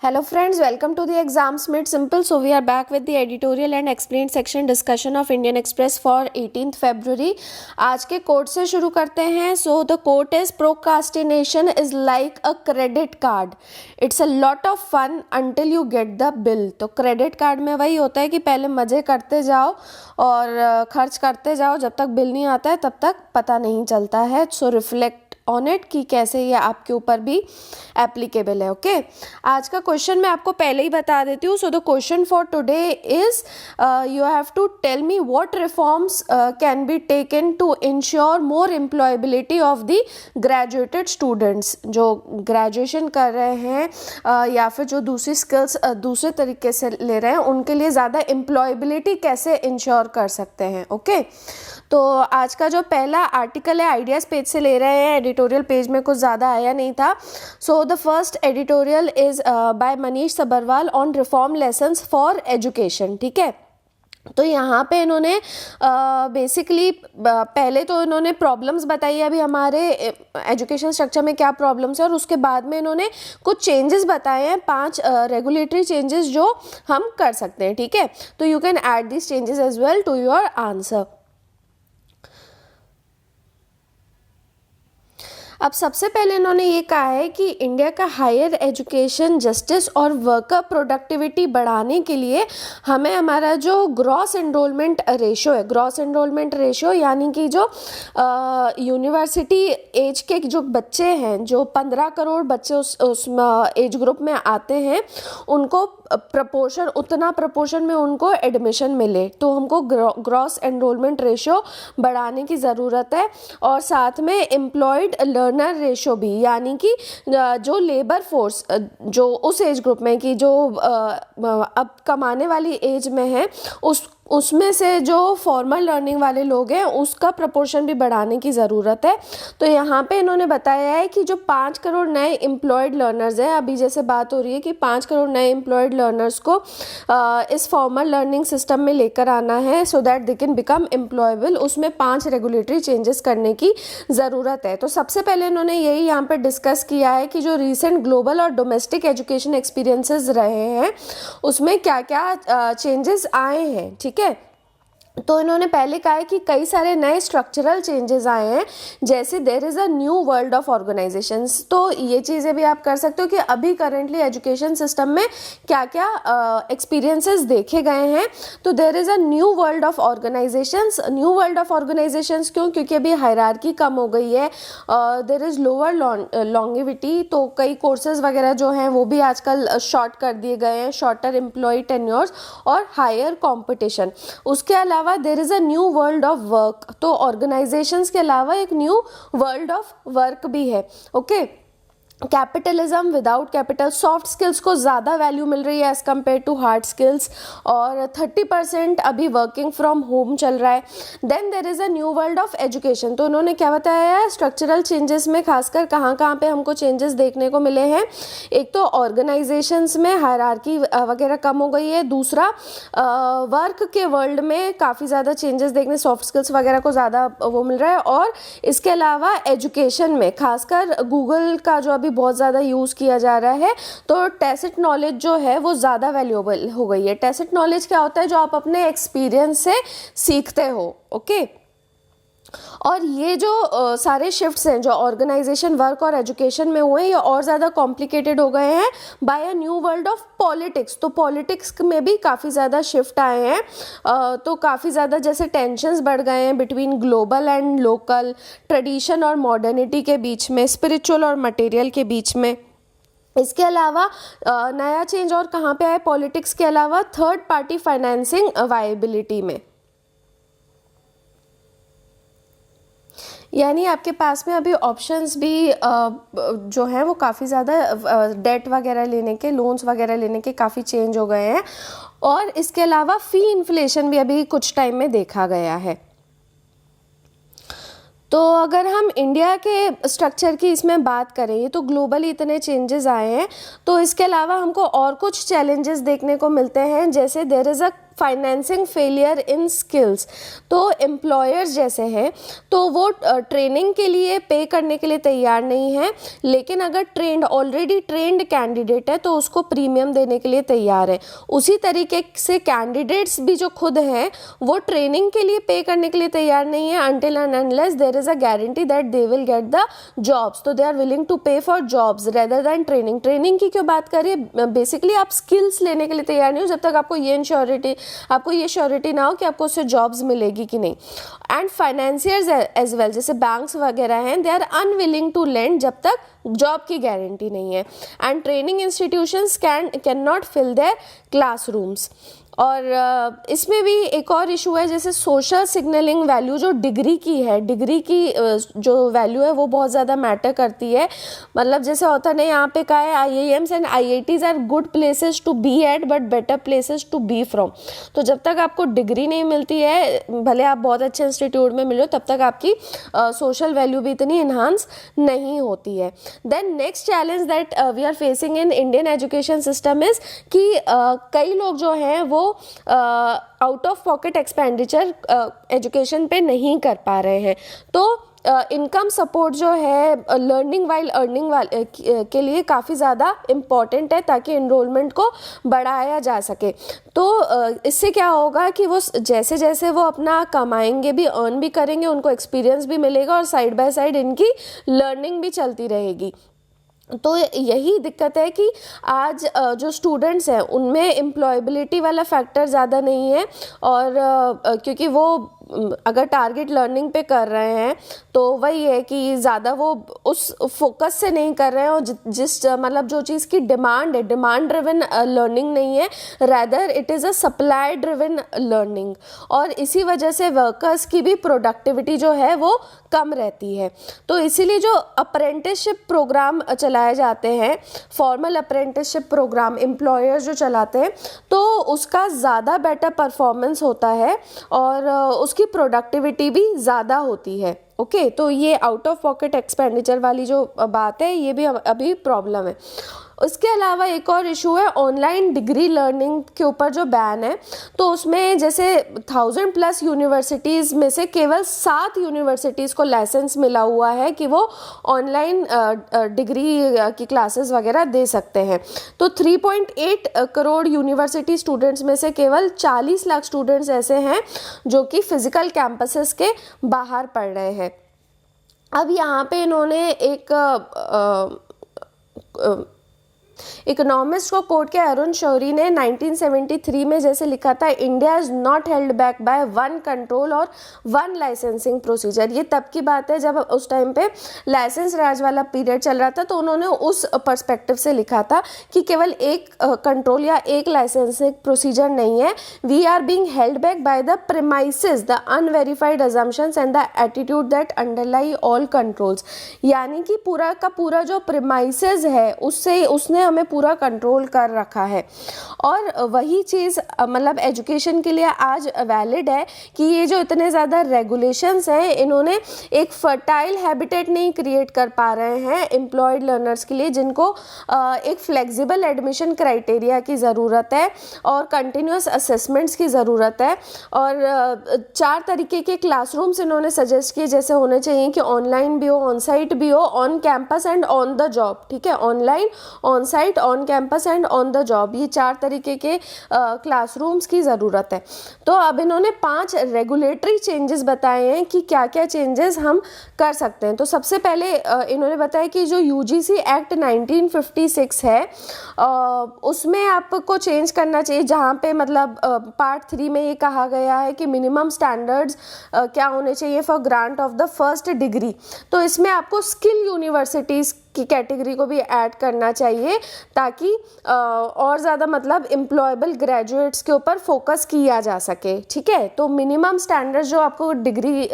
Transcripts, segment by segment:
Hello friends, welcome to the Exams Made Simple. So we are back with the editorial and explained section discussion of Indian Express for 18th February. आज के coat से शुरू करते हैं. So the quote is procrastination is like a credit card. It's a lot of fun until you get the bill. तो credit card में वही होता है कि पहले मज़े करते जाओ और खर्च करते जाओ, जब तक बिल नहीं आता है तब तक पता नहीं चलता है. सो रिफ्लेक्ट ऑन इट कि कैसे ये आपके ऊपर भी एप्लीकेबल है. ओके, आज का क्वेश्चन मैं आपको पहले ही बता देती हूँ. So the question for today is you have to tell me what reforms can be taken to ensure more employability of the graduated students. जो ग्रेजुएशन कर रहे हैं या फिर जो दूसरी स्किल्स दूसरे तरीके से ले रहे हैं, उनके लिए ज़्यादा एम्प्लॉयबिलिटी कैसे इंश्योर कर सकते हैं. ओके, तो आज का जो पहला आर्टिकल है आइडियाज़ पेज से ले रहे हैं. एडिटोरियल पेज में कुछ ज़्यादा आया नहीं था. So the first editorial is by Manish Sabharwal on reform lessons for education. ठीक है, तो यहाँ पे इन्होंने बेसिकली पहले तो इन्होंने प्रॉब्लम्स बताई अभी हमारे एजुकेशन स्ट्रक्चर में क्या प्रॉब्लम्स है, और उसके बाद में इन्होंने कुछ चेंजेस बताए हैं, 5 रेगुलेटरी चेंजेस जो हम कर सकते हैं. ठीक है, तो you can add this changes as well to your answer. अब सबसे पहले इन्होंने ये कहा है कि इंडिया का हायर एजुकेशन जस्टिस और वर्कर प्रोडक्टिविटी बढ़ाने के लिए हमें हमारा जो ग्रॉस एनरोलमेंट रेशो है, ग्रॉस एनरोलमेंट रेशो यानी कि जो यूनिवर्सिटी एज के जो बच्चे हैं, जो 15 करोड़ बच्चे उस एज ग्रुप में आते हैं, उनको उतना प्रपोर्शन में उनको एडमिशन मिले. तो हमको ग्रॉस एनरोलमेंट रेशो बढ़ाने की ज़रूरत है. और साथ में एम्प्लॉयड लर्नर रेशो भी, यानी कि जो लेबर फोर्स जो उस एज ग्रुप में कि जो अब कमाने वाली एज में है, उसमें से जो फॉर्मल लर्निंग वाले लोग हैं उसका प्रपोर्शन भी बढ़ाने की ज़रूरत है. तो यहाँ पे इन्होंने बताया है कि जो 5 करोड़ नए एम्प्लॉयड लर्नर्स हैं, अभी जैसे बात हो रही है कि 5 करोड़ नए एम्प्लॉयड लर्नर्स को इस फॉर्मल लर्निंग सिस्टम में लेकर आना है so that they can become employable. उसमें 5 रेगुलेटरी चेंजेस करने की ज़रूरत है. तो सबसे पहले इन्होंने यही यहाँ पर डिस्कस किया है कि जो रिसेंट ग्लोबल और डोमेस्टिक एजुकेशन एक्सपीरियंसेस रहे हैं उसमें क्या क्या चेंजेस आए हैं. ठीक है, तो इन्होंने पहले कहा है कि कई सारे नए स्ट्रक्चरल चेंजेस आए हैं, जैसे there is a new world of organisations. तो ये चीज़ें भी आप कर सकते हो कि अभी करेंटली एजुकेशन सिस्टम में क्या क्या एक्सपीरियंसेस देखे गए हैं. तो there is a new world of organisations. New world of organisations क्यों? क्योंकि अभी हायरार्की कम हो गई है. There is lower longevity. तो कई कोर्सेज वगैरह जो हैं वो भी आजकल शॉर्ट कर दिए गए हैं, शॉर्टर एम्प्लॉय टेन्योर्स और हायर कॉम्पिटिशन. उसके अलावा there is a new world of work. तो ऑर्गेनाइजेशंस के अलावा एक न्यू वर्ल्ड ऑफ वर्क भी है. Okay, capitalism without capital. Soft skills को ज़्यादा वैल्यू मिल रही है as compare to hard skills, और 30% अभी वर्किंग फ्रॉम होम चल रहा है. Then there is a new world of education. तो उन्होंने क्या बताया है, स्ट्रक्चरल चेंजेस में खासकर कहाँ पे हमको चेंजेस देखने को मिले हैं. एक तो ऑर्गेनाइजेशंस में हायरार्की वगैरह कम हो गई है. दूसरा वर्क के वर्ल्ड में काफ़ी ज़्यादा चेंजेस देखने, सॉफ्ट स्किल्स वगैरह को ज़्यादा वो मिल रहा है. और इसके अलावा एजुकेशन में खासकर गूगल का जो बहुत ज़्यादा यूज़ किया जा रहा है, तो टैसिट नॉलेज जो है वो ज़्यादा वैल्यूएबल हो गई है. टैसिट नॉलेज क्या होता है? जो आप अपने एक्सपीरियंस से सीखते हो. ओके, और ये जो सारे शिफ्ट्स हैं जो ऑर्गेनाइजेशन, वर्क और एजुकेशन में हुए, ये और ज़्यादा कॉम्प्लिकेटेड हो गए हैं by a new world of politics. तो पॉलिटिक्स में भी काफ़ी ज़्यादा शिफ्ट आए हैं. तो काफ़ी ज़्यादा जैसे टेंशन्स बढ़ गए हैं between global and local, tradition और मॉडर्निटी के बीच में, स्पिरिचुअल और मटेरियल के बीच में. इसके अलावा नया चेंज और कहाँ पे आए पॉलिटिक्स के अलावा? थर्ड पार्टी फाइनेंसिंग वायबिलिटी में. यानी आपके पास में अभी ऑप्शंस भी जो हैं वो काफ़ी ज़्यादा डेट वगैरह लेने के, लोन्स वगैरह लेने के काफ़ी चेंज हो गए हैं. और इसके अलावा फ़ी इन्फ्लेशन भी अभी कुछ टाइम में देखा गया है. तो अगर हम इंडिया के स्ट्रक्चर की इसमें बात करें तो ग्लोबली इतने चेंजेस आए हैं. तो इसके अलावा हमको और कुछ चैलेंजेस देखने को मिलते हैं, जैसे there is a financing failure in skills. तो एम्प्लॉयर्स जैसे हैं तो वो ट्रेनिंग के लिए पे करने के लिए तैयार नहीं है, लेकिन अगर ऑलरेडी ट्रेंड कैंडिडेट है तो उसको प्रीमियम देने के लिए तैयार है। उसी तरीके से कैंडिडेट्स भी जो खुद हैं वो ट्रेनिंग के लिए पे करने के लिए तैयार नहीं है until and unless there is a guarantee that they will get the jobs, तो they are willing to pay for jobs rather than training। Training की क्यों बात करिए, बेसिकली आप स्किल्स लेने के लिए तैयार नहीं हो जब तक आपको ये श्योरिटी ना हो कि आपको उससे जॉब्स मिलेगी कि नहीं। एंड फाइनेंसियर्स एज वेल, जैसे बैंक्स वगैरह हैं, they are unwilling to lend जब तक जॉब की गारंटी नहीं है। And training institutions can not fill their classrooms. और इसमें भी एक और इशू है, जैसे सोशल सिग्नलिंग वैल्यू जो डिग्री की जो वैल्यू है वो बहुत ज़्यादा मैटर करती है। मतलब जैसे होता नहीं, यहाँ पे कहा है IIMs and IITs are good places to be at but better places to be from. तो जब तक आपको डिग्री नहीं मिलती है, भले आप बहुत अच्छे इंस्टीट्यूट में मिलो, तब तक आपकी सोशल वैल्यू भी इतनी इन्हांस नहीं होती है। Then next challenge that we are facing in Indian education system is कि कई लोग जो हैं वो out of pocket expenditure education पे नहीं कर पा रहे हैं। तो इनकम सपोर्ट जो है लर्निंग वाइल अर्निंग के लिए काफ़ी ज़्यादा इम्पॉर्टेंट है ताकि एनरोलमेंट को बढ़ाया जा सके। तो इससे क्या होगा कि वो जैसे जैसे वो अपना कमाएंगे भी, अर्न भी करेंगे, उनको एक्सपीरियंस भी मिलेगा और साइड बाय साइड इनकी लर्निंग भी चलती रहेगी। तो यही दिक्कत है कि आज जो स्टूडेंट्स हैं उनमें एम्प्लॉयबिलिटी वाला फैक्टर ज़्यादा नहीं है, और क्योंकि वो अगर टारगेट लर्निंग पे कर रहे हैं तो वही है कि ज़्यादा वो उस फोकस से नहीं कर रहे हैं, और जिस मतलब जो चीज़ की डिमांड है, डिमांड ड्रिवन लर्निंग नहीं है, rather it is a supply driven learning. और इसी वजह से वर्कर्स की भी प्रोडक्टिविटी जो है वो कम रहती है। तो इसीलिए जो अप्रेंटिसशिप प्रोग्राम चलाए जाते हैं, फॉर्मल अप्रेंटिसशिप प्रोग्राम एम्प्लॉयर्स जो चलाते हैं, तो उसका ज़्यादा बेटर परफॉर्मेंस होता है और उसकी प्रोडक्टिविटी भी ज़्यादा होती है। ओके, तो ये आउट ऑफ पॉकेट एक्सपेंडिचर वाली जो बात है, ये भी अभी प्रॉब्लम है। उसके अलावा एक और इशू है ऑनलाइन डिग्री लर्निंग के ऊपर जो बैन है। तो उसमें जैसे 1000+ यूनिवर्सिटीज़ में से केवल 7 यूनिवर्सिटीज़ को लाइसेंस मिला हुआ है कि वो ऑनलाइन डिग्री की क्लासेस वगैरह दे सकते हैं। तो 3.8 करोड़ यूनिवर्सिटी स्टूडेंट्स में से केवल 40 लाख स्टूडेंट्स ऐसे हैं जो कि फिज़िकल कैंपसेस के बाहर पढ़ रहे हैं। अब यहाँ पे इन्होंने एक इकोनॉमिस्ट को कोट किया, अरुण शौरी ने 1973 में जैसे लिखा था, India is not held back by one control और वन लाइसेंसिंग प्रोसीजर। ये तब की बात है जब उस टाइम पे लाइसेंस राज वाला पीरियड चल रहा था, तो उन्होंने उस पर्सपेक्टिव से लिखा था कि केवल एक कंट्रोल या एक लाइसेंसिंग प्रोसीजर नहीं है, we are being held back by the premises, the unverified assumptions and the attitude that underlie all controls. यानी कि पूरा का पूरा जो प्रीमाइसेस है उसने हमें पूरा कंट्रोल कर रखा है। और वही चीज़ मतलब एजुकेशन के लिए आज वैलिड है कि ये जो इतने ज़्यादा रेगुलेशंस हैं, इन्होंने एक फर्टाइल हैबिटेट नहीं क्रिएट कर पा रहे हैं एम्प्लॉयड लर्नर्स के लिए, जिनको एक फ्लेक्सिबल एडमिशन क्राइटेरिया की ज़रूरत है और कंटिन्यूस असेसमेंट्स की ज़रूरत है। और 4 तरीके के क्लासरूम्स इन्होंने सजेस्ट किए, जैसे होने चाहिए कि ऑनलाइन भी हो, ऑन साइट भी हो, on campus and on the job. ठीक है, online, on site, on campus and on the job, ये 4 तरीके के क्लासरूम्स की ज़रूरत है। तो अब इन्होंने 5 रेगुलेटरी चेंजेस बताए हैं कि क्या क्या चेंजेस हम कर सकते हैं। तो सबसे पहले इन्होंने बताया कि जो UGC एक्ट 1956 है, उसमें आपको चेंज करना चाहिए, जहाँ पे मतलब पार्ट 3 में ये कहा गया है कि मिनिमम स्टैंडर्ड्स क्या होने चाहिए for grant of the first degree. तो इसमें आपको स्किल यूनिवर्सिटीज़ की कैटेगरी को भी ऐड करना चाहिए ताकि और ज़्यादा मतलब एम्प्लॉयबल ग्रेजुएट्स के ऊपर फोकस किया जा सके। ठीक है, तो मिनिमम स्टैंडर्ड्स जो आपको डिग्री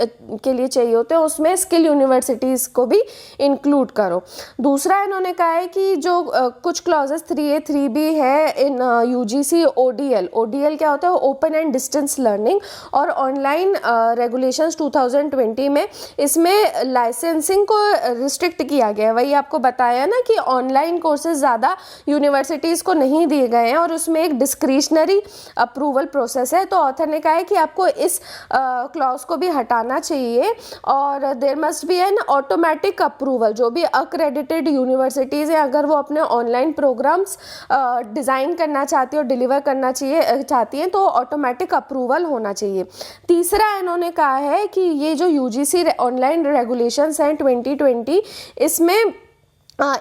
के लिए चाहिए होते हैं उसमें स्किल यूनिवर्सिटीज़ को भी इंक्लूड करो। दूसरा इन्होंने कहा है कि जो कुछ क्लॉजेस 3A 3B है इन UGC ODL क्या होता है, ओपन एंड डिस्टेंस लर्निंग, और ऑनलाइन रेगुलेशंस 2020 में इसमें लाइसेंसिंग को रिस्ट्रिक्ट किया गया है। वही आपको आपको बताया ना कि ऑनलाइन कोर्सेज ज़्यादा यूनिवर्सिटीज़ को नहीं दिए गए हैं और उसमें एक डिस्क्रिशनरी अप्रूवल प्रोसेस है, तो ऑथर ने कहा है कि आपको इस क्लॉज को भी हटाना चाहिए और there must be an automatic approval. जो भी अक्रेडिटेड यूनिवर्सिटीज़ हैं, अगर वो अपने ऑनलाइन प्रोग्राम्स डिज़ाइन करना चाहती है और डिलीवर करना चाहती हैं, तो ऑटोमेटिक अप्रूवल होना चाहिए। तीसरा इन्होंने कहा है कि ये जो यूजीसी ऑनलाइन रेगुलेशंस हैं 2020, इसमें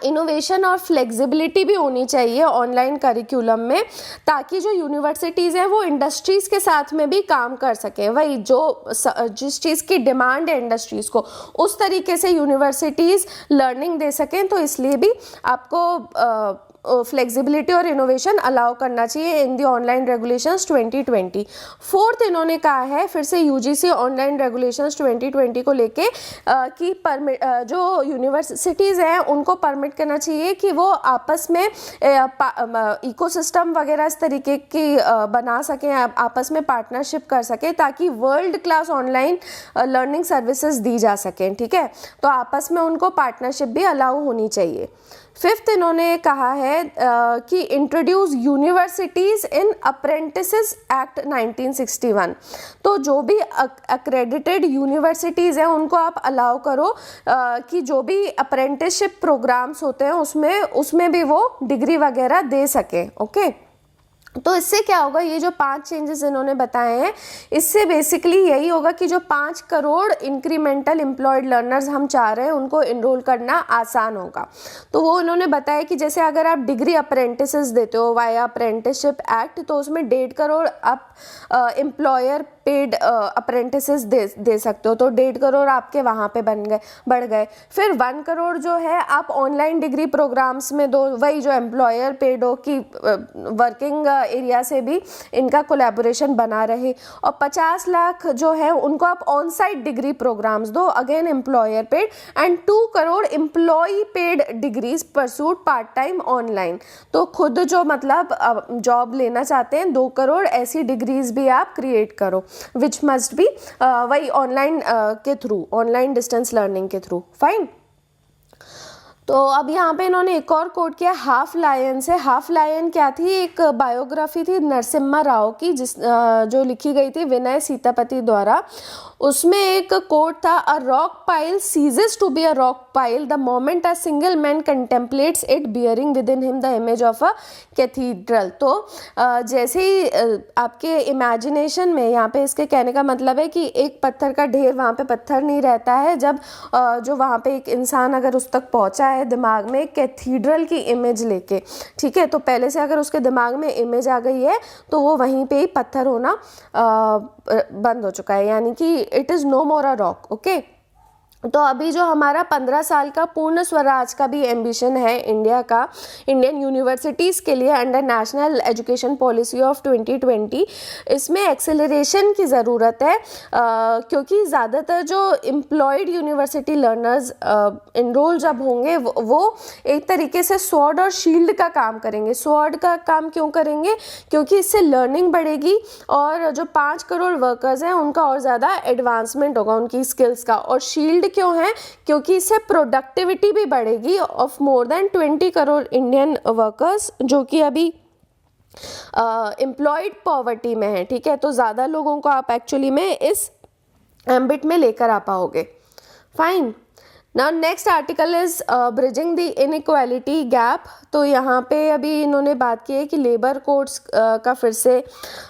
इनोवेशन और फ्लेक्सिबिलिटी भी होनी चाहिए ऑनलाइन करिकुलम में, ताकि जो यूनिवर्सिटीज़ हैं वो इंडस्ट्रीज़ के साथ में भी काम कर सकें। वही जिस चीज़ की डिमांड है इंडस्ट्रीज़ को, उस तरीके से यूनिवर्सिटीज़ लर्निंग दे सकें, तो इसलिए भी आपको फ्लेक्सिबिलिटी और इनोवेशन अलाउ करना चाहिए इन दी ऑनलाइन रेगुलेशंस 2020। फोर्थ इन्होंने कहा है फिर से यूजीसी ऑनलाइन रेगुलेशंस 2020 को लेके कि जो यूनिवर्सिटीज़ हैं उनको परमिट करना चाहिए कि वो आपस में इकोसिस्टम वगैरह इस तरीके की बना सकें, आपस में पार्टनरशिप कर सकें, ताकि world class online learning services दी जा सकें। ठीक है, तो आपस में उनको पार्टनरशिप भी अलाउ होनी चाहिए। फिफ्थ इन्होंने कहा है कि इंट्रोड्यूस यूनिवर्सिटीज़ इन अप्रेंटिसेस एक्ट 1961। तो जो भी अक्रेडिटेड यूनिवर्सिटीज़ हैं उनको आप अलाउ करो कि जो भी अप्रेंटिसशिप प्रोग्राम्स होते हैं उसमें भी वो डिग्री वगैरह दे सकें। ओके, तो इससे क्या होगा, ये जो 5 चेंजेस इन्होंने बताए हैं, इससे बेसिकली यही होगा कि जो 5 करोड़ इंक्रीमेंटल एम्प्लॉयड लर्नर्स हम चाह रहे हैं उनको इनरोल करना आसान होगा। तो वो उन्होंने बताया कि जैसे अगर आप डिग्री अप्रेंटिसेस देते हो वाया अप्रेंटिसशिप एक्ट, तो उसमें 1.5 करोड़ आप एम्प्लॉयर पेड अप्रेंटिसेस दे सकते हो, तो 1.5 करोड़ आपके वहाँ पे बढ़ गए। फिर 1 करोड़ जो है आप ऑनलाइन डिग्री प्रोग्राम्स में दो, वही जो एम्प्लॉयर पेड हो कि वर्किंग एरिया से भी इनका कोलैबोरेशन बना रहे। और 50 लाख जो है उनको आप ऑन साइट डिग्री प्रोग्राम्स दो, again employer paid, and 2 crore employee paid degrees pursuit part time online. तो खुद जो मतलब जॉब लेना चाहते हैं 2 करोड़ ऐसी डिग्रीज भी आप क्रिएट करो, विच मस्ट बी वही ऑनलाइन के थ्रू, ऑनलाइन डिस्टेंस लर्निंग के थ्रू। फाइन। तो अब यहाँ पे इन्होंने एक और कोट किया हाफ लायन से। हाफ लायन क्या थी, एक बायोग्राफी थी नरसिम्हा राव की जो लिखी गई थी विनय सीतापति द्वारा। उसमें एक कोट था, a rock pile ceases to be a rock pile the moment a single man contemplates it bearing within him the image of a cathedral. तो जैसे ही आपके इमेजिनेशन में, यहाँ पे इसके कहने का मतलब है कि एक पत्थर का ढेर, वहाँ पे पत्थर नहीं रहता है, जब जो वहाँ पे एक इंसान अगर उस तक पहुँचा है दिमाग में कैथीड्रल की इमेज लेके, ठीक है, तो पहले से अगर उसके दिमाग में इमेज आ गई है तो वो वहीं पे ही पत्थर होना बंद हो चुका है, यानी कि it is no more a rock. Okay, तो अभी जो हमारा 15 साल का पूर्ण स्वराज का भी एम्बिशन है इंडिया का, इंडियन यूनिवर्सिटीज़ के लिए under national education policy of 2020, इसमें एक्सेलरेशन की ज़रूरत है क्योंकि ज़्यादातर जो एम्प्लॉयड यूनिवर्सिटी लर्नर्स इनरोल जब होंगे वो एक तरीके से स्वॉर्ड और शील्ड का काम करेंगे। स्वॉर्ड का काम क्यों करेंगे? क्योंकि इससे लर्निंग बढ़ेगी और जो 5 करोड़ वर्कर्स हैं उनका और ज़्यादा एडवांसमेंट होगा उनकी स्किल्स का। और शील्ड क्यों है? क्योंकि इससे प्रोडक्टिविटी भी बढ़ेगी of more than 20 crore Indian workers जो कि अभी एम्प्लॉयड पॉवर्टी में है। ठीक है, तो ज़्यादा लोगों को आप एक्चुअली में इस एम्बिट में लेकर आ पाओगे। Fine. Now next article is bridging the inequality gap. तो यहाँ पे अभी इन्होंने बात की है कि लेबर कोड्स का फिर से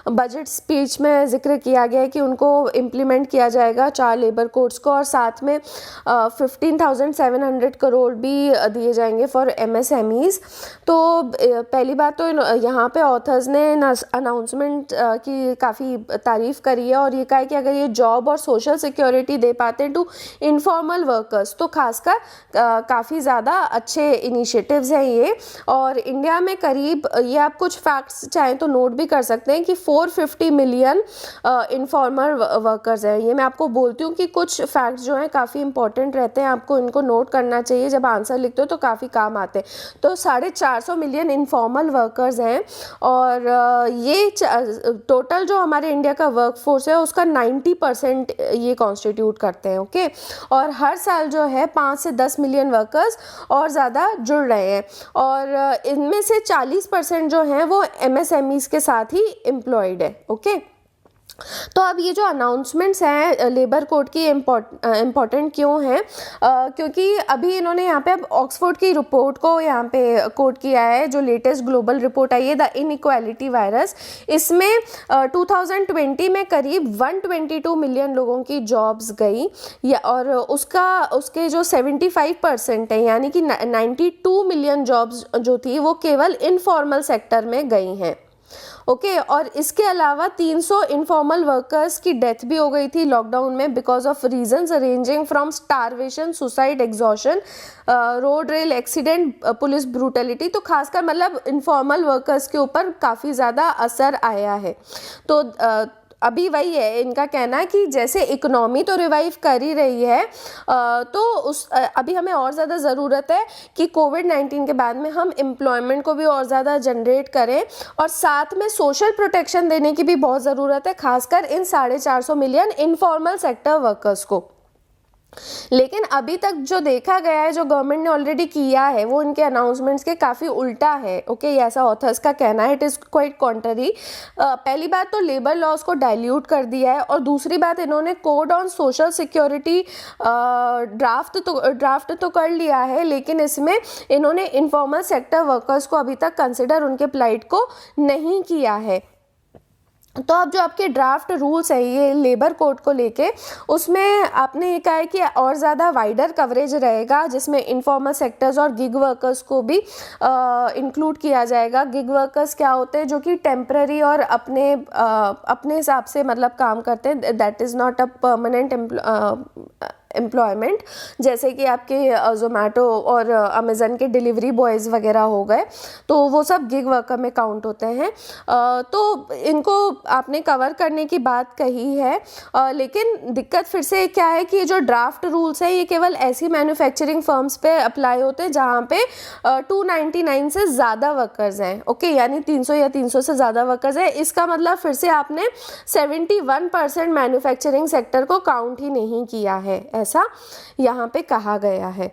बजट स्पीच में जिक्र किया गया है कि उनको इम्प्लीमेंट किया जाएगा 4 लेबर कोड्स को, और साथ में 15,700 करोड़ भी दिए जाएंगे फॉर MSMEs। तो पहली बात तो यहाँ पे ऑथर्स ने अनाउंसमेंट की काफ़ी तारीफ़ करी है और ये कहा है कि अगर ये जॉब और सोशल सिक्योरिटी दे पाते हैं टू इनफॉर्मल वर्कर्स तो खासकर काफ़ी ज़्यादा अच्छे इनिशिएटिव्स हैं ये। और इंडिया में करीब, ये आप कुछ फैक्ट्स चाहें तो नोट भी कर सकते हैं कि 450 मिलियन इनफॉर्मल वर्कर्स हैं। ये मैं आपको बोलती हूँ कि कुछ फैक्ट्स जो हैं काफ़ी इंपॉर्टेंट रहते हैं, आपको इनको नोट करना चाहिए, जब आंसर लिखते हो तो काफ़ी काम आते हैं। तो 450 मिलियन इनफॉर्मल वर्कर्स हैं और ये टोटल जो हमारे इंडिया का वर्क फोर्स है उसका 90% ये कॉन्स्टिट्यूट करते हैं। ओके, और हर साल जो है है 5 से 10 मिलियन वर्कर्स और ज़्यादा जुड़ रहे हैं, और इनमें से 40% जो हैं वो MSMEs के साथ ही एम्प्लॉयड है। ओके, तो अब ये जो अनाउंसमेंट्स हैं लेबर कोड की इम्पोर्टेंट क्यों हैं, क्योंकि अभी इन्होंने यहाँ पे अब ऑक्सफोर्ड की रिपोर्ट को यहाँ पे कोट किया है, जो लेटेस्ट ग्लोबल रिपोर्ट आई है द इनइक्वालिटी वायरस। इसमें 2020 में करीब 122 मिलियन लोगों की जॉब्स गई, या और उसके जो 75% है यानी कि 92 मिलियन जॉब्स जो थी वो केवल इनफॉर्मल सेक्टर में गई हैं। ओके, और इसके अलावा 300 इनफॉर्मल वर्कर्स की डेथ भी हो गई थी लॉकडाउन में because of reasons ranging from starvation, suicide, exhaustion, road rail accident, police brutality. तो खासकर मतलब इनफॉर्मल वर्कर्स के ऊपर काफ़ी ज़्यादा असर आया है। तो अभी वही है इनका कहना है कि जैसे इकोनॉमी तो रिवाइव कर ही रही है, तो अभी हमें और ज़्यादा ज़रूरत है कि कोविड-19 के बाद में हम एम्प्लॉयमेंट को भी और ज़्यादा जनरेट करें, और साथ में सोशल प्रोटेक्शन देने की भी बहुत ज़रूरत है, खासकर इन 450 मिलियन इनफॉर्मल सेक्टर वर्कर्स को। लेकिन अभी तक जो देखा गया है, जो गवर्नमेंट ने ऑलरेडी किया है, वो इनके अनाउंसमेंट्स के काफ़ी उल्टा है। ओके, ऐसा ऑथर्स का कहना है, इट इज़ क्वाइट कॉन्ट्ररी। पहली बात तो लेबर लॉज को डाइल्यूट कर दिया है, और दूसरी बात इन्होंने code on social security draft तो कर लिया है, लेकिन इसमें इन्होंने इनफॉर्मल सेक्टर वर्कर्स को अभी तक कंसिडर उनके प्लाइट को नहीं किया है। तो अब जो आपके ड्राफ्ट रूल्स है ये लेबर कोड को लेके, उसमें आपने ये कहा है कि और ज़्यादा वाइडर कवरेज रहेगा, जिसमें इनफॉर्मल सेक्टर्स और गिग वर्कर्स को भी इंक्लूड किया जाएगा। गिग वर्कर्स क्या होते हैं, जो कि टेम्पररी और अपने हिसाब से मतलब काम करते हैं, that is not a permanent employment, जैसे कि आपके जोमेटो और अमेज़न के डिलीवरी बॉयज़ वगैरह हो गए, तो वो सब गिग वर्कर में काउंट होते हैं। तो इनको आपने कवर करने की बात कही है, लेकिन दिक्कत फिर से क्या है कि ये जो ड्राफ्ट रूल्स है ये केवल ऐसी मैन्युफैक्चरिंग फर्म्स पे अप्लाई होते हैं जहाँ पे 299 से ज़्यादा वर्कर्स हैं। ओके, यानी 300 या 300 से ज़्यादा वर्कर्स हैं। इसका मतलब फिर से आपने 71% मैन्युफैक्चरिंग सेक्टर को काउंट ही नहीं किया है, ऐसा यहाँ पे कहा गया है।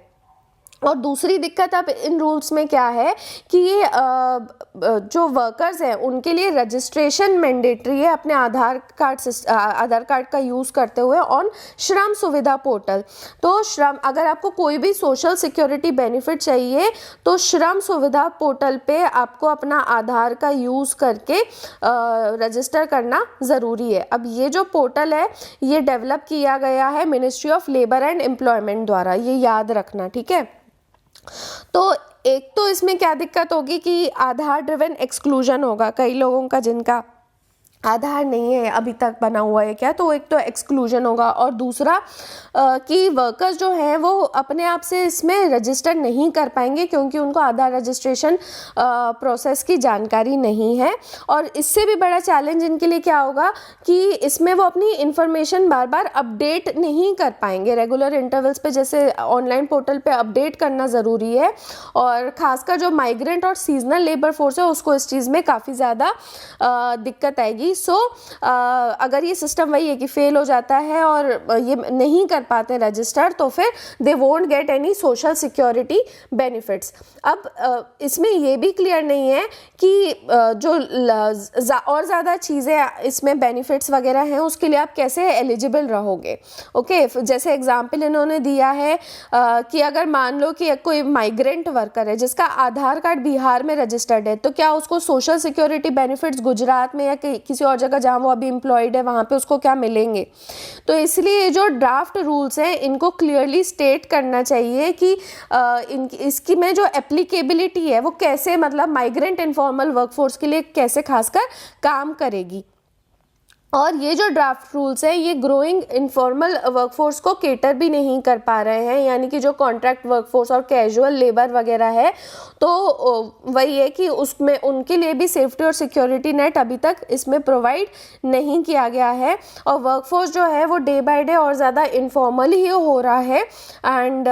और दूसरी दिक्कत अब इन रूल्स में क्या है कि ये जो वर्कर्स हैं उनके लिए रजिस्ट्रेशन मैंडेटरी है अपने आधार कार्ड का यूज़ करते हुए ऑन श्रम सुविधा पोर्टल। तो श्रम, अगर आपको कोई भी सोशल सिक्योरिटी बेनिफिट चाहिए तो श्रम सुविधा पोर्टल पे आपको अपना आधार का यूज़ करके रजिस्टर करना ज़रूरी है। अब ये जो पोर्टल है ये डेवलप किया गया है ministry of labour and employment द्वारा, ये याद रखना, ठीक है। तो एक तो इसमें क्या दिक्कत होगी कि आधार ड्रिवन एक्सक्लूजन होगा, कई लोगों का जिनका आधार नहीं है अभी तक बना हुआ है क्या, तो एक तो एक्सक्लूजन होगा, और दूसरा कि वर्कर्स जो हैं वो अपने आप से इसमें रजिस्टर नहीं कर पाएंगे क्योंकि उनको आधार रजिस्ट्रेशन प्रोसेस की जानकारी नहीं है। और इससे भी बड़ा चैलेंज इनके लिए क्या होगा कि इसमें वो अपनी इंफॉर्मेशन बार बार अपडेट नहीं कर पाएंगे रेगुलर इंटरवल्स पे, जैसे ऑनलाइन पोर्टल पे अपडेट करना ज़रूरी है। और ख़ासकर जो माइग्रेंट और सीजनल लेबर फोर्स है उसको इस चीज़ में काफ़ी ज़्यादा दिक्कत आएगी। अगर ये सिस्टम वही है कि फेल हो जाता है और ये नहीं कर पाते रजिस्टर, तो फिर they won't get any social security benefits. अब इसमें ये भी क्लियर नहीं है कि जो और ज़्यादा चीज़ें इसमें बेनिफिट्स वगैरह हैं उसके लिए आप कैसे एलिजिबल रहोगे। ओके, जैसे एग्जाम्पल इन्होंने दिया है कि अगर मान लो कि कोई माइग्रेंट वर्कर है जिसका आधार कार्ड बिहार में रजिस्टर्ड है, तो क्या उसको सोशल सिक्योरिटी बेनिफिट्स गुजरात में या किसी और जगह जहाँ वो अभी एम्प्लॉयड है वहाँ पे उसको क्या मिलेंगे। तो इसलिए जो ड्राफ्ट रूल्स हैं इनको क्लियरली स्टेट करना चाहिए कि इसकी में जो एप्लीकेबिलिटी है वो कैसे, मतलब माइग्रेंट इनफॉर्मल वर्कफोर्स के लिए कैसे खासकर काम करेगी। और ये जो ड्राफ्ट रूल्स हैं ये ग्रोइंग इनफॉर्मल वर्कफोर्स को केटर भी नहीं कर पा रहे हैं, यानी कि जो कॉन्ट्रैक्ट वर्कफोर्स और कैजुअल लेबर वगैरह है, तो वही है कि उसमें उनके लिए भी सेफ्टी और सिक्योरिटी नेट अभी तक इसमें प्रोवाइड नहीं किया गया है। और वर्कफोर्स जो है वो डे बाय डे और ज़्यादा इनफॉर्मल ही हो रहा है, एंड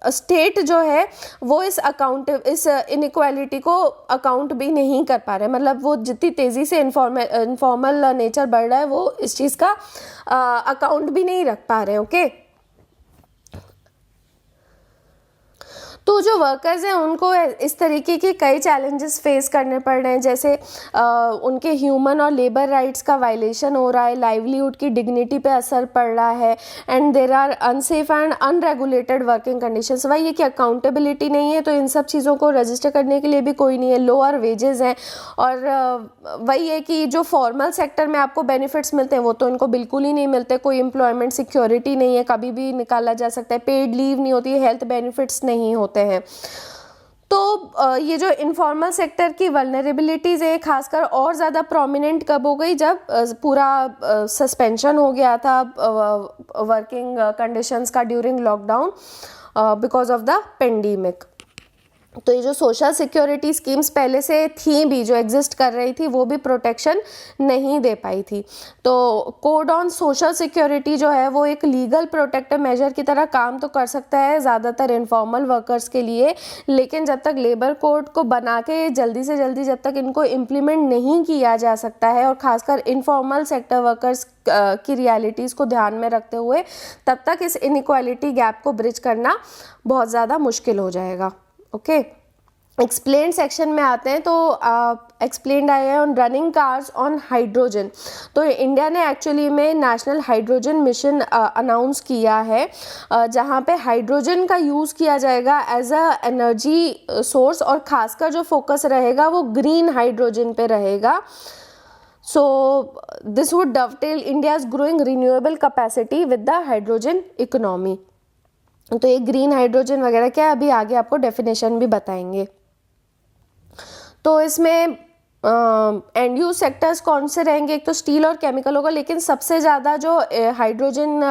स्टेट जो है वो इस इनइक्वालिटी को अकाउंट भी नहीं कर पा रहे, मतलब वो जितनी तेज़ी से इनफॉर्मल नेचर बढ़ रहा है वो इस चीज़ का अकाउंट भी नहीं रख पा रहे। ओके, तो जो वर्कर्स हैं उनको इस तरीके के कई चैलेंजेस फेस करने पड़ रहे हैं, जैसे उनके ह्यूमन और लेबर राइट्स का वायलेशन हो रहा है, लाइवलीहुड की डिग्निटी पे असर पड़ रहा है, and there are unsafe and unregulated working conditions. वही है कि अकाउंटेबिलिटी नहीं है, तो इन सब चीज़ों को रजिस्टर करने के लिए भी कोई नहीं है, लोअर वेजेस हैं, और वही है कि जो फॉर्मल सेक्टर में आपको बेनिफिट्स मिलते हैं वो तो इनको बिल्कुल ही नहीं मिलते, कोई एम्प्लॉयमेंट सिक्योरिटी नहीं है, कभी भी निकाला जा सकता है, पेड लीव नहीं होती है, हेल्थ बेनिफिट्स नहीं होते हैं। तो ये जो इनफॉर्मल सेक्टर की वल्नरेबिलिटीज़ है खासकर और ज़्यादा प्रोमिनेंट कब हो गई, जब पूरा सस्पेंशन हो गया था वर्किंग कंडीशंस का during lockdown because of the pandemic. तो ये जो सोशल सिक्योरिटी स्कीम्स पहले से थी भी, जो एग्जिस्ट कर रही थी, वो भी प्रोटेक्शन नहीं दे पाई थी। तो कोड ऑन सोशल सिक्योरिटी जो है वो एक लीगल प्रोटेक्टिव मेजर की तरह काम तो कर सकता है ज़्यादातर इनफॉर्मल वर्कर्स के लिए, लेकिन जब तक लेबर कोड को बना के जल्दी से जल्दी जब तक इनको इम्प्लीमेंट नहीं किया जा सकता है, और ख़ासकर इनफॉर्मल सेक्टर वर्कर्स की रियलिटीज़ को ध्यान में रखते हुए, तब तक इस इनइक्वालिटी गैप को ब्रिज करना बहुत ज़्यादा मुश्किल हो जाएगा। ओके, एक्सप्लेन सेक्शन में आते हैं। तो एक्सप्लेन्ड आया है on running cars on hydrogen. तो इंडिया ने एक्चुअली में नेशनल हाइड्रोजन मिशन अनाउंस किया है, जहाँ पे हाइड्रोजन का यूज़ किया जाएगा एज अ एनर्जी सोर्स, और ख़ासकर जो फोकस रहेगा वो ग्रीन हाइड्रोजन पे रहेगा। So this would dovetail India's growing renewable capacity with the hydrogen economy। तो ये ग्रीन हाइड्रोजन वगैरह क्या है, अभी आगे आपको डेफिनेशन भी बताएंगे। तो इसमें एंड यूज सेक्टर्स कौन से रहेंगे, एक तो स्टील और केमिकल होगा, लेकिन सबसे ज़्यादा जो हाइड्रोजन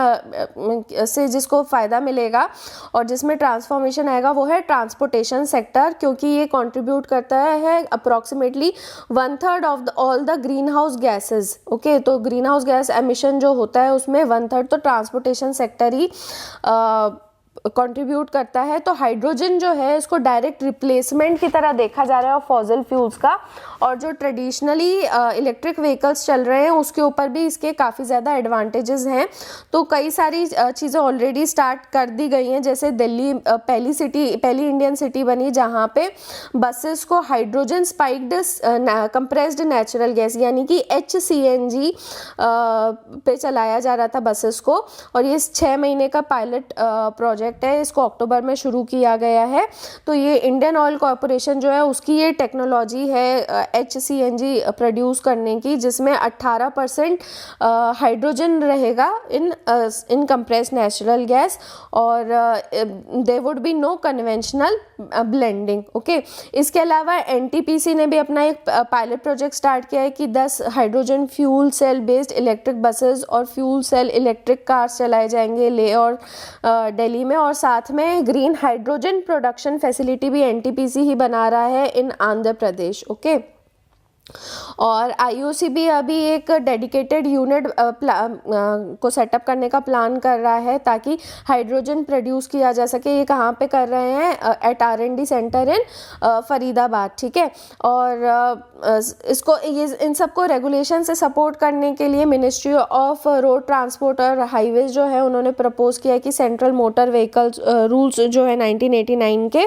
से जिसको फ़ायदा मिलेगा और जिसमें ट्रांसफॉर्मेशन आएगा वो है ट्रांसपोर्टेशन सेक्टर, क्योंकि ये कंट्रीब्यूट करता है approximately 1/3 of all the green house gases. Okay, तो ग्रीन हाउस गैस एमिशन जो होता है उसमें 1/3 तो ट्रांसपोर्टेशन सेक्टर ही कंट्रीब्यूट करता है। तो हाइड्रोजन जो है इसको डायरेक्ट रिप्लेसमेंट की तरह देखा जा रहा है फॉसिल फ्यूल्स का, और जो ट्रेडिशनली इलेक्ट्रिक व्हीकल्स चल रहे हैं उसके ऊपर भी इसके काफ़ी ज़्यादा एडवांटेजेस हैं। तो कई सारी चीज़ें ऑलरेडी स्टार्ट कर दी गई हैं, जैसे दिल्ली पहली इंडियन सिटी बनी जहाँ पे बसेस को hydrogen spiked compressed natural gas यानी कि HCNG पे चलाया जा रहा था बसेस को, और ये 6 महीने का पायलट प्रोजेक्ट है, इसको अक्टूबर में शुरू किया गया है। तो ये इंडियन ऑयल कॉरपोरेशन जो है उसकी ये टेक्नोलॉजी है HCNG प्रोड्यूस करने की, जिसमें 18% हाइड्रोजन रहेगा इन कंप्रेस्ड नेचुरल गैस, और there would be no conventional blending. Okay, इसके अलावा NTPC ने भी अपना एक पायलट प्रोजेक्ट स्टार्ट किया है कि 10 hydrogen fuel cell based electric buses और फ्यूल सेल इलेक्ट्रिक कार्स चलाए जाएंगे ले और दिल्ली में, और साथ में ग्रीन हाइड्रोजन प्रोडक्शन फैसिलिटी भी NTPC ही बना रहा है इन आंध्र प्रदेश। ओके, और IOC भी अभी एक डेडिकेटेड यूनिट को सेटअप करने का प्लान कर रहा है ताकि हाइड्रोजन प्रोड्यूस किया जा सके। ये कहाँ पे कर रहे हैं, एट R&D सेंटर इन फरीदाबाद। ठीक है, और इसको ये इन सबको रेगुलेशन से सपोर्ट करने के लिए मिनिस्ट्री ऑफ रोड ट्रांसपोर्ट और हाईवेज जो है उन्होंने प्रपोज किया कि सेंट्रल मोटर व्हीकल्स रूल्स जो है 1989 के,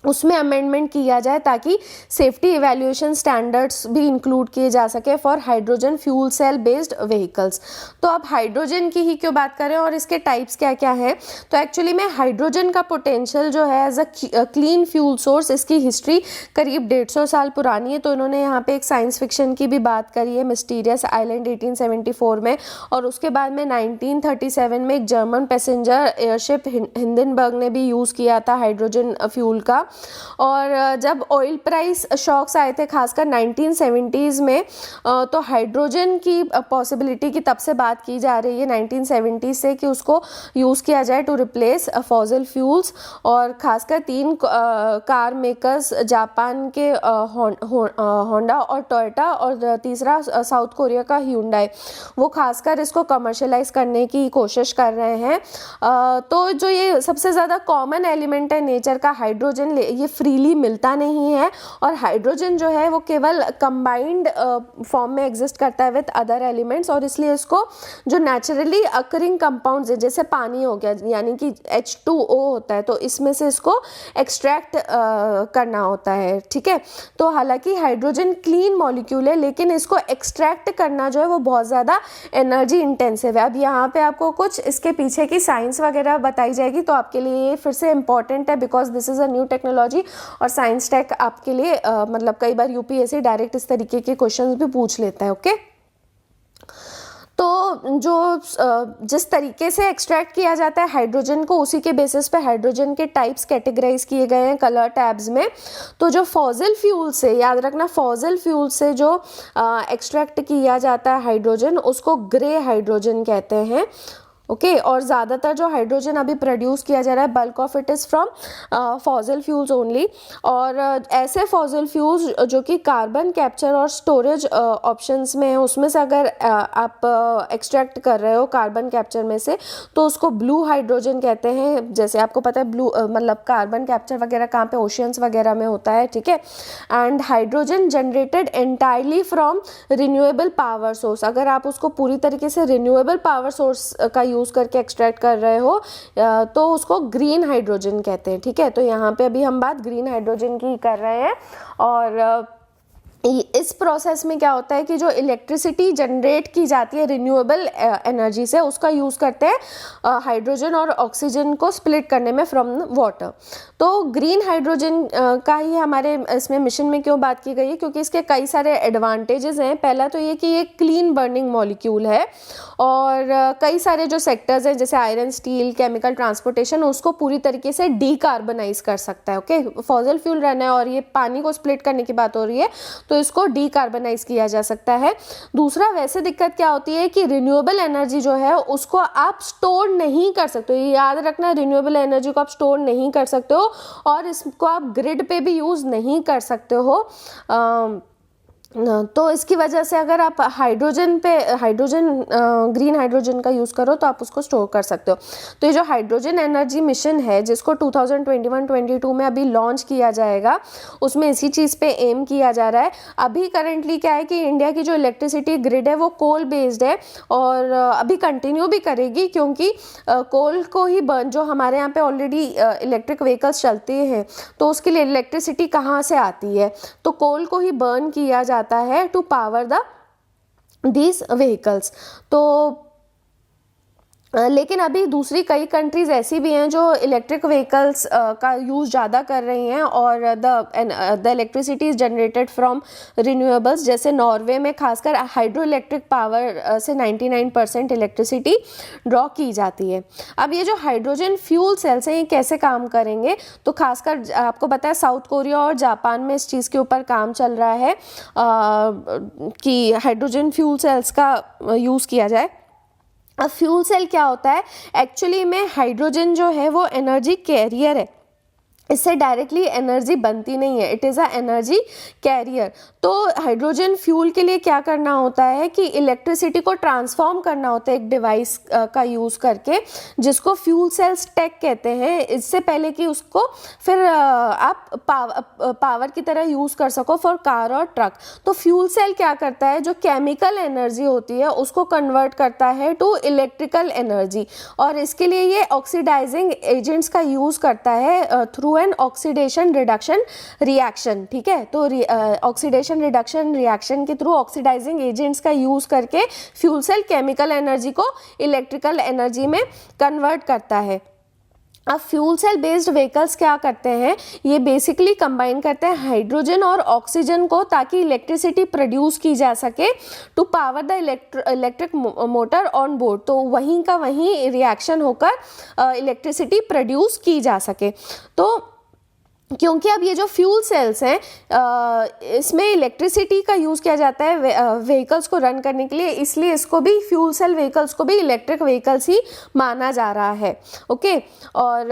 उसमें अमेंडमेंट किया जाए ताकि सेफ्टी इवैल्यूएशन स्टैंडर्ड्स भी इंक्लूड किए जा सके for hydrogen fuel cell based vehicles. तो अब हाइड्रोजन की ही क्यों बात करें और इसके टाइप्स क्या क्या हैं, तो एक्चुअली में हाइड्रोजन का पोटेंशियल जो है as a clean fuel source, इसकी हिस्ट्री करीब 150 साल पुरानी है। तो इन्होंने यहाँ पे एक साइंस फिक्शन की भी बात करी है, मिस्टीरियस आइलैंड 1874 में, और उसके बाद में 1937 में एक जर्मन पैसेंजर एयरशिप हिंडनबर्ग ने भी यूज़ किया था हाइड्रोजन फ्यूल का। और जब ऑयल प्राइस शॉक्स आए थे खासकर 1970s में, तो हाइड्रोजन की पॉसिबिलिटी की तब से बात की जा रही है 1970 से कि उसको यूज़ किया जाए टू रिप्लेस फॉसिल फ्यूल्स। और खासकर 3 कार मेकर्स, जापान के होंडा और टोयोटा, और तीसरा साउथ कोरिया का ह्यूंडई, वो खासकर इसको कमर्शलाइज करने की कोशिश कर रहे हैं। तो जो ये सबसे ज़्यादा कॉमन एलिमेंट है नेचर का हाइड्रोजन, ये फ्रीली मिलता नहीं है, और हाइड्रोजन जो है वो केवल कंबाइंड फॉर्म में एग्जिस्ट करता है विद अदर एलिमेंट्स, और इसलिए इसको जो नेचुरली अकरिंग कंपाउंड्स है जैसे पानी हो गया यानी कि H2O होता है, तो इसमें से इसको एक्सट्रैक्ट करना होता है, ठीक है। तो हालांकि हाइड्रोजन क्लीन मॉलिक्यूल है, लेकिन इसको एक्सट्रैक्ट करना जो है वो बहुत ज़्यादा एनर्जी इंटेंसिव है। अब यहाँ पे आपको कुछ इसके पीछे की साइंस वगैरह बताई जाएगी, तो आपके लिए ये फिर से इम्पॉर्टेंट है because this is a new technology, और साइंस टेक आपके लिए मतलब कई बार यूपीएससी डायरेक्ट इस तरीके के क्वेश्चंस भी पूछ लेता है, ओके। तो जो जिस तरीके से एक्सट्रैक्ट किया जाता है हाइड्रोजन को, उसी के बेसिस पे हाइड्रोजन के टाइप्स कैटेगराइज किए गए हैं कलर टैब्स में। तो जो फॉसिल फ्यूल से, याद रखना, फॉसिल फ्यूल से जो एक्सट्रैक्ट किया जाता है हाइड्रोजन, उसको ग्रे हाइड्रोजन कहते हैं, ओके। और ज़्यादातर जो हाइड्रोजन अभी प्रोड्यूस किया जा रहा है, bulk of it is from fossil fuels only. और ऐसे फॉसिल फ्यूल्स जो कि कार्बन कैप्चर और स्टोरेज ऑप्शंस में है, उसमें से अगर आप एक्सट्रैक्ट कर रहे हो कार्बन कैप्चर में से, तो उसको ब्लू हाइड्रोजन कहते हैं। जैसे आपको पता है ब्लू मतलब कार्बन कैप्चर वगैरह कहाँ पे, ओशियंस वगैरह में होता है, ठीक है। And hydrogen generated entirely from renewable power source, अगर आप उसको पूरी तरीके से रिन्यूएबल पावर सोर्स का यूज़ करके एक्सट्रैक्ट कर रहे हो तो उसको ग्रीन हाइड्रोजन कहते हैं, ठीक है। तो यहाँ पे अभी हम बात ग्रीन हाइड्रोजन की कर रहे हैं। और इस प्रोसेस में क्या होता है कि जो इलेक्ट्रिसिटी जनरेट की जाती है रिन्यूएबल एनर्जी से, उसका यूज़ करते हैं हाइड्रोजन और ऑक्सीजन को स्प्लिट करने में फ्रॉम वाटर। तो ग्रीन हाइड्रोजन का ही हमारे इसमें मिशन में क्यों बात की गई है, क्योंकि इसके कई सारे एडवांटेजेस हैं। पहला तो ये कि ये क्लीन बर्निंग मॉलिक्यूल है, और कई सारे जो सेक्टर्स हैं जैसे आयरन, स्टील, केमिकल, ट्रांसपोर्टेशन, उसको पूरी तरीके से डीकार्बनाइज कर सकता है, ओके। फॉसिल फ्यूल रहना है और ये पानी को स्प्लिट करने की बात हो रही है, तो इसको डीकार्बनाइज किया जा सकता है। दूसरा, वैसे दिक्कत क्या होती है कि रिन्यूएबल एनर्जी जो है उसको आप स्टोर नहीं कर सकते हो, ये याद रखना, रिन्यूएबल एनर्जी को आप स्टोर नहीं कर सकते हो, और इसको आप ग्रिड पे भी यूज़ नहीं कर सकते हो। तो इसकी वजह से अगर आप हाइड्रोजन ग्रीन हाइड्रोजन का यूज़ करो तो आप उसको स्टोर कर सकते हो। तो ये जो हाइड्रोजन एनर्जी मिशन है जिसको 2021-22 में अभी लॉन्च किया जाएगा, उसमें इसी चीज़ पे एम किया जा रहा है। अभी करंटली क्या है कि इंडिया की जो इलेक्ट्रिसिटी ग्रिड है वो कोल बेस्ड है, और अभी कंटिन्यू भी करेगी, क्योंकि कोल को ही बर्न, जो हमारे यहाँ पे ऑलरेडी इलेक्ट्रिक व्हीकल्स चलते हैं, तो उसके लिए इलेक्ट्रिसिटी कहाँ से आती है, तो कोल को ही बर्न किया जाता है टू पावर दीज व्हीकल्स। तो लेकिन अभी दूसरी कई कंट्रीज ऐसी भी हैं जो इलेक्ट्रिक व्हीकल्स का यूज़ ज़्यादा कर रही हैं, और the electricity is generated from renewables. जैसे नॉर्वे में खासकर हाइड्रो इलेक्ट्रिक पावर से 99% इलेक्ट्रिसिटी ड्रॉ की जाती है। अब ये जो हाइड्रोजन फ्यूल सेल्स हैं ये कैसे काम करेंगे, तो खासकर आपको पता है साउथ कोरिया और जापान में इस चीज़ के ऊपर काम चल रहा है कि हाइड्रोजन फ्यूल सेल्स का यूज़ किया जाए। अब फ्यूल सेल क्या होता है, एक्चुअली में हाइड्रोजन जो है वो एनर्जी कैरियर है, इससे डायरेक्टली एनर्जी बनती नहीं है, it is a energy carrier. तो हाइड्रोजन फ्यूल के लिए क्या करना होता है कि इलेक्ट्रिसिटी को ट्रांसफॉर्म करना होता है एक डिवाइस का यूज़ करके, जिसको फ्यूल सेल स्टैक कहते हैं। इससे पहले कि उसको फिर आप पावर की तरह यूज़ कर सको फॉर कार और ट्रक। तो फ्यूल सेल क्या करता है, जो केमिकल एनर्जी होती है उसको कन्वर्ट करता है टू इलेक्ट्रिकल एनर्जी, और इसके लिए ये ऑक्सीडाइजिंग एजेंट्स का यूज़ करता है through an oxidation reduction reaction, ठीक है। तो ऑक्सीडेशन रिडक्शन रिएक्शन के थ्रू ऑक्सीडाइजिंग एजेंट्स का यूज़ करके फ्यूल सेल केमिकल एनर्जी को इलेक्ट्रिकल एनर्जी में कन्वर्ट करता है। अब फ्यूल सेल बेस्ड व्हीकल्स क्या करते हैं, ये बेसिकली कंबाइन करते हैं हाइड्रोजन और ऑक्सीजन को, ताकि इलेक्ट्रिसिटी प्रोड्यूस की जा सके to power the electric motor on board. तो वहीं का वहीं रिएक्शन होकर इलेक्ट्रिसिटी प्रोड्यूस की जा सके। तो क्योंकि अब ये जो फ्यूल सेल्स हैं इसमें इलेक्ट्रिसिटी का यूज़ किया जाता है व्हीकल्स को रन करने के लिए, इसलिए इसको भी फ्यूल सेल व्हीकल्स को भी इलेक्ट्रिक व्हीकल्स ही माना जा रहा है, ओके। और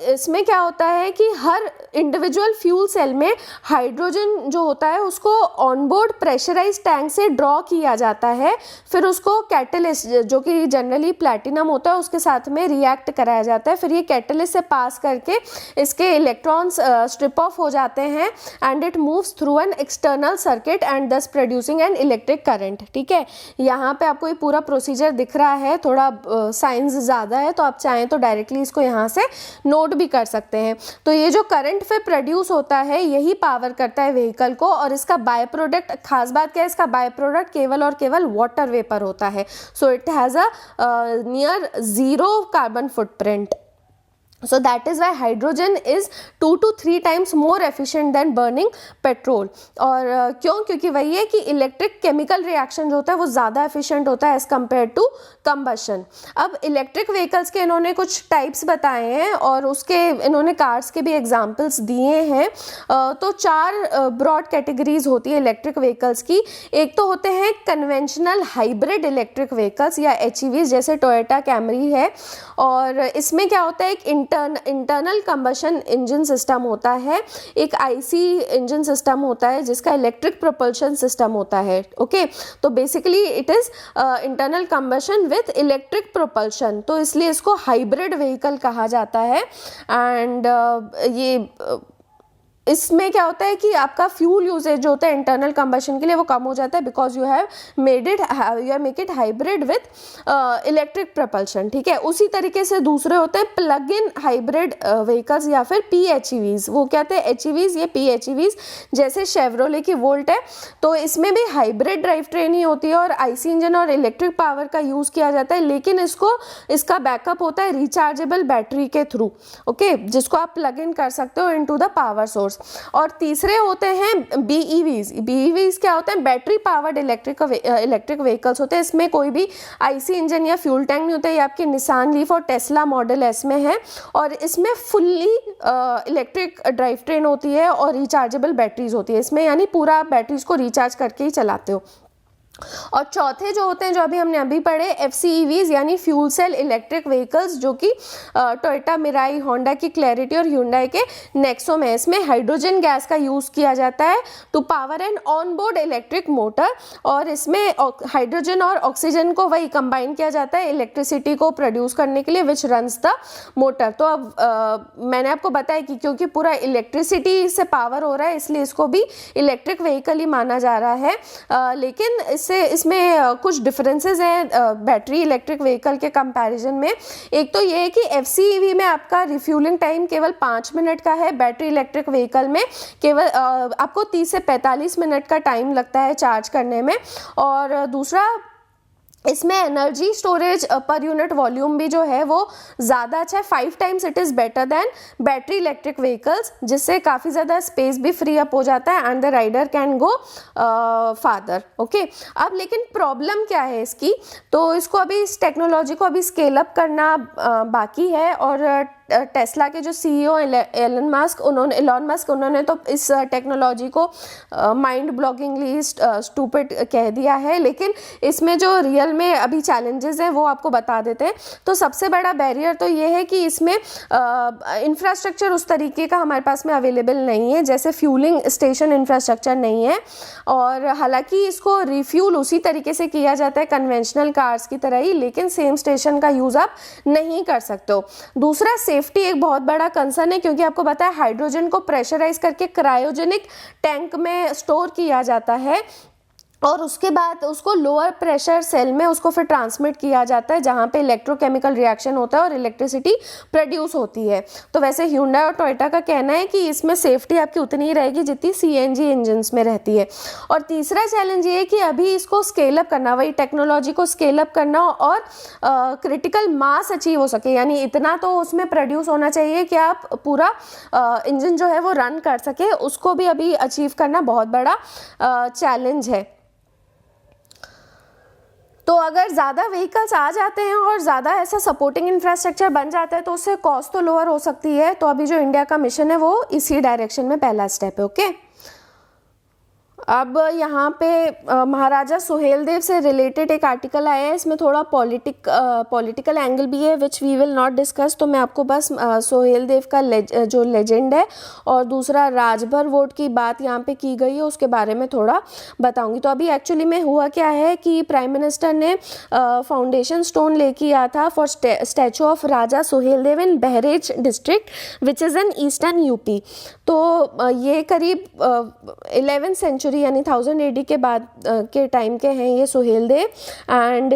इसमें क्या होता है कि हर इंडिविजुअल फ्यूल सेल में हाइड्रोजन जो होता है उसको ऑनबोर्ड प्रेशराइज टैंक से ड्रॉ किया जाता है, फिर उसको कैटलिस्ट जो कि जनरली प्लैटिनम होता है उसके साथ में रिएक्ट कराया जाता है, फिर ये कैटलिस्ट से पास करके इसके इलेक्ट्रॉन्स स्ट्रिप ऑफ हो जाते हैं and it moves through an external circuit and दस प्रोड्यूसिंग एन इलेक्ट्रिक करंट। ठीक है, यहाँ पे आपको ये पूरा प्रोसीजर दिख रहा है, थोड़ा साइंस ज़्यादा है तो आप चाहें तो डायरेक्टली इसको यहाँ से नोट भी कर सकते हैं। तो ये जो करंट फिर प्रोड्यूस होता है यही पावर करता है व्हीकल को, और इसका बाय प्रोडक्ट, खास बात क्या है, इसका बाय प्रोडक्ट केवल और केवल वाटर वेपर होता है। So it has a near zero carbon footprint. So that is why hydrogen is 2 to 3 times more efficient than burning petrol। और क्यों? क्योंकि वही है कि इलेक्ट्रिक केमिकल रिएक्शन जो होता है वो ज़्यादा एफिशिएंट होता है एज़ कम्पेयर टू कंबशन। अब इलेक्ट्रिक व्हीकल्स के इन्होंने कुछ टाइप्स बताए हैं और उसके इन्होंने कार्स के भी एग्जांपल्स दिए हैं। तो 4 ब्रॉड कैटेगरीज होती है इलेक्ट्रिक व्हीकल्स की। एक तो होते हैं कन्वेंशनल हाइब्रिड इलेक्ट्रिक व्हीकल्स या HEVs, जैसे टोयोटा कैमरी है, और इसमें क्या होता है, एक इंटरनल कंबशन इंजन सिस्टम होता है, एक IC इंजन सिस्टम होता है जिसका इलेक्ट्रिक प्रोपल्शन सिस्टम होता है। ओके, तो basically it is internal combustion with electric propulsion, तो इसलिए इसको हाइब्रिड व्हीकल कहा जाता है। एंड ये इसमें क्या होता है कि आपका फ्यूल यूजेज जो होता है इंटरनल कंबशन के लिए वो कम हो जाता है, because you have make it hybrid with electric propulsion. ठीक है, उसी तरीके से दूसरे होते हैं प्लग इन हाइब्रिड व्हीकल्स या फिर PHEVs। वो क्या होते हैं HEVs, ये PHEVs जैसे शेवरोले की वोल्ट है, तो इसमें भी हाइब्रिड ड्राइव ट्रेन ही होती है और IC इंजन और इलेक्ट्रिक पावर का यूज़ किया जाता है, लेकिन इसका बैकअप होता है रिचार्जेबल बैटरी के थ्रू। ओके, जिसको आप प्लग इन कर सकते हो इनटू द पावर सोर्स। और तीसरे होते हैं BEVs क्या होते हैं, बैटरी पावर्ड इलेक्ट्रिक व्हीकल्स होते हैं। इसमें कोई भी IC इंजन या फ्यूल टैंक नहीं होता। ये आपके निसान लीफ और टेस्ला मॉडल S में है, और इसमें फुल्ली इलेक्ट्रिक ड्राइव ट्रेन होती है और रिचार्जेबल बैटरीज होती है इसमें, यानी पूरा बैटरीज को रिचार्ज करके ही चलाते हो। और चौथे जो होते हैं, जो हमने अभी पढ़े, FCEVs यानी फ्यूल सेल इलेक्ट्रिक व्हीकल्स, जो कि टोयोटा मिराई, होंडा की क्लैरिटी और ह्यूंडई के नेक्सो में। इसमें हाइड्रोजन गैस का यूज़ किया जाता है to power an on board electric motor, और इसमें हाइड्रोजन और ऑक्सीजन को वही कंबाइन किया जाता है इलेक्ट्रिसिटी को प्रोड्यूस करने के लिए, विच रन्स द मोटर। तो अब मैंने आपको बताया कि क्योंकि पूरा इलेक्ट्रिसिटी से पावर हो रहा है इसलिए इसको भी इलेक्ट्रिक व्हीकल ही माना जा रहा है। लेकिन इसमें कुछ डिफरेंसेस हैं बैटरी इलेक्ट्रिक व्हीकल के कंपैरिजन में। एक तो ये है कि FCEV में आपका रिफ्यूलिंग टाइम केवल 5 मिनट का है, बैटरी इलेक्ट्रिक व्हीकल में केवल आपको 30 से 45 मिनट का टाइम लगता है चार्ज करने में। और दूसरा, इसमें energy storage per unit volume भी जो है वो ज़्यादा अच्छा है, 5 times it is better than battery electric vehicles, जिससे काफ़ी ज़्यादा स्पेस भी फ्री अप हो जाता है and the rider can go farther. Okay, अब लेकिन प्रॉब्लम क्या है इसकी, तो इसको अभी इस टेक्नोलॉजी को अभी स्केल अप करना बाकी है। और टेस्ला के जो CEO एलन मस्क उन्होंने तो इस टेक्नोलॉजी को माइंड ब्लॉगिंगली स्टूपिड कह दिया है, लेकिन इसमें जो रियल में अभी चैलेंजेस हैं वो आपको बता देते हैं। तो सबसे बड़ा बैरियर तो ये है कि इसमें इंफ्रास्ट्रक्चर उस तरीके का हमारे पास में अवेलेबल नहीं है, जैसे फ्यूलिंग स्टेशन इंफ्रास्ट्रक्चर नहीं है। और हालांकि इसको रिफ्यूल उसी तरीके से किया जाता है कन्वेंशनल कार्स की तरह ही, लेकिन सेम स्टेशन का यूज़ आप नहीं कर सकते हो। दूसरा, सेफ्टी एक बहुत बड़ा कंसर्न है, क्योंकि आपको पता है हाइड्रोजन को प्रेशराइज करके क्रायोजेनिक टैंक में स्टोर किया जाता है और उसके बाद उसको लोअर प्रेशर सेल में उसको फिर ट्रांसमिट किया जाता है, जहाँ पे इलेक्ट्रोकेमिकल रिएक्शन होता है और इलेक्ट्रिसिटी प्रोड्यूस होती है। तो वैसे ह्यूंडई और टोयोटा का कहना है कि इसमें सेफ्टी आपकी उतनी ही रहेगी जितनी CNG इंजन्स में रहती है। और तीसरा चैलेंज ये है कि अभी इसको स्केल अप करना, वही टेक्नोलॉजी को स्केल अप करना और क्रिटिकल मास अचीव हो सके, यानी इतना तो उसमें प्रोड्यूस होना चाहिए कि आप पूरा इंजन जो है वो रन कर सके, उसको भी अभी अचीव करना बहुत बड़ा चैलेंज है। तो अगर ज़्यादा व्हीकल्स आ जाते हैं और ज़्यादा ऐसा सपोर्टिंग इंफ्रास्ट्रक्चर बन जाता है तो उससे कॉस्ट तो लोअर हो सकती है। तो अभी जो इंडिया का मिशन है वो इसी डायरेक्शन में पहला स्टेप है। ओके, अब यहाँ पे महाराजा सुहेलदेव से रिलेटेड एक आर्टिकल आया है, इसमें थोड़ा पॉलिटिकल एंगल भी है which we will not discuss, तो मैं आपको बस सुहेलदेव का जो लेजेंड है और दूसरा राजभर वोट की बात यहाँ पे की गई है उसके बारे में थोड़ा बताऊंगी। तो अभी एक्चुअली में हुआ क्या है कि प्राइम मिनिस्टर ने फाउंडेशन स्टोन लेके आया था for statue of Raja Suheldev in Bahraich district which is in eastern UP. तो ये करीब 11th सेंचुरी यानी 1000 AD के बाद के टाइम के हैं ये सुहेलदेव, एंड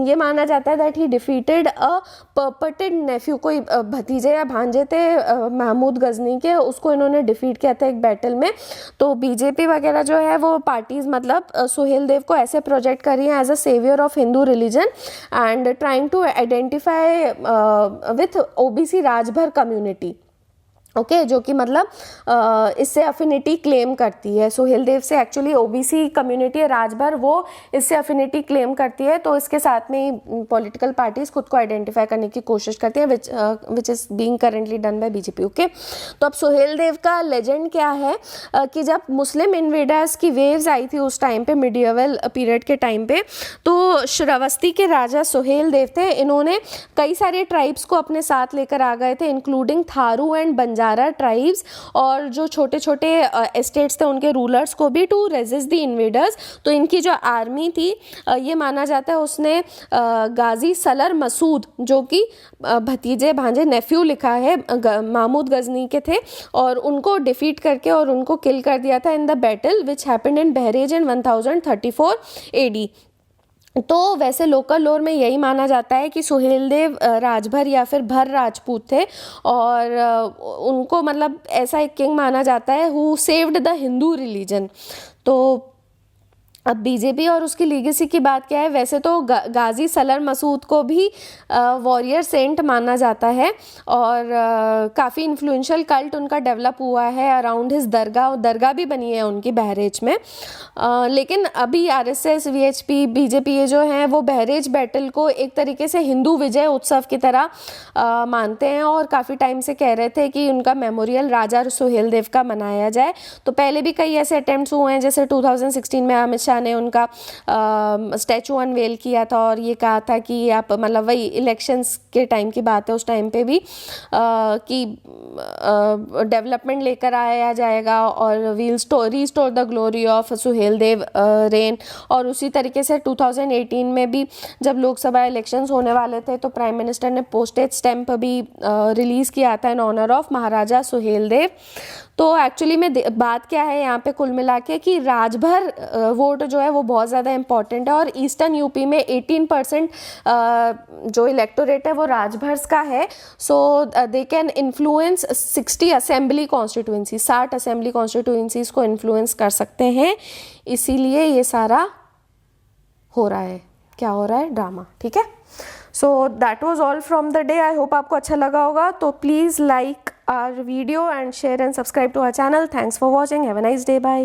ये माना जाता है दैट ही डिफीटेड अ पर्पटेड नेफ्यू, कोई भतीजे या भांजे थे महमूद गजनी के, उसको इन्होंने डिफीट किया था एक बैटल में। तो बीजेपी वगैरह जो है वो पार्टीज मतलब सुहेलदेव को ऐसे प्रोजेक्ट कर रही हैं as a saviour of Hindu religion and trying to identify with OBC Rajbhar community. Okay जो कि मतलब इससे अफिनिटी क्लेम करती है। सुहेलदेव से एक्चुअली ओबीसी कम्युनिटी है राजभर, वो इससे अफिनिटी क्लेम करती है, तो इसके साथ में ही पॉलिटिकल पार्टीज खुद को आइडेंटिफाई करने की कोशिश करती है which is being currently done by BJP. Okay तो अब सुहेलदेव का लेजेंड क्या है कि जब मुस्लिम इन्वेडर्स की वेव्स आई थी उस टाइम पे, मिडियवल पीरियड के टाइम पे, तो श्रावस्ती के राजा सुहेलदेव थे, इन्होंने कई सारे ट्राइब्स को अपने साथ लेकर आ गए थे including Tharu and Banjara tribes, और जो छोटे छोटे एस्टेट्स थे उनके रूलर्स को भी, टू रेजिस्ट द इन्वेडर्स। तो इनकी जो आर्मी थी ये माना जाता है उसने गाजी सलर मसूद जो कि भतीजे भांजे नेफ्यू लिखा है महमूद गजनी के थे, और उनको डिफीट करके और उनको किल कर दिया था in the battle which happened in Bahraich in 1034 AD। तो वैसे लोकल लोर में यही माना जाता है कि सुहेलदेव राजभर या फिर भर राजपूत थे, और उनको मतलब ऐसा एक किंग माना जाता है who saved the Hindu religion. तो अब बीजेपी और उसकी लीगेसी की बात क्या है, वैसे तो गाजी सलर मसूद को भी वॉरियर सेंट माना जाता है, और काफ़ी इन्फ्लुएंशियल कल्ट उनका डेवलप हुआ है अराउंड हिज दरगाह भी बनी है उनकी बहरेज में। लेकिन अभी RSS VHP बीजेपी ये जो हैं वो बहरेज बैटल को एक तरीके से हिंदू विजय उत्सव की तरह मानते हैं, और काफ़ी टाइम से कह रहे थे कि उनका मेमोरियल राजा सुहेलदेव का मनाया जाए। तो पहले भी कई ऐसे अटेम्प्ट्स हुए हैं, जैसे 2016 में अमित शाह ने उनका स्टैचू अनवेल किया था और ये कहा था कि आप मतलब वही इलेक्शंस के टाइम की बात है उस टाइम पे भी कि डेवलपमेंट लेकर आया जाएगा और we'll restore the glory of Suheldev reign. और उसी तरीके से 2018 में भी जब लोकसभा इलेक्शंस होने वाले थे तो प्राइम मिनिस्टर ने पोस्टेज स्टैम्प भी रिलीज़ किया था इन ऑनर ऑफ महाराजा सुहेलदेव। तो एक्चुअली में बात क्या है यहाँ पे कुल मिला के कि राजभर वोट जो है वो बहुत ज़्यादा इंपॉर्टेंट है, और ईस्टर्न यूपी में 18% जो इलेक्टोरेट है वो राजभर्स का है। So they can influence 60 assembly constituency, 60 assembly constituencies को इन्फ्लुएंस कर सकते हैं, इसीलिए ये सारा हो रहा है। क्या हो रहा है? ड्रामा। ठीक है, so that was all from the day. I hope आपको अच्छा लगा होगा, तो please like our video and share and subscribe to our channel. Thanks for watching. Have a nice day. Bye.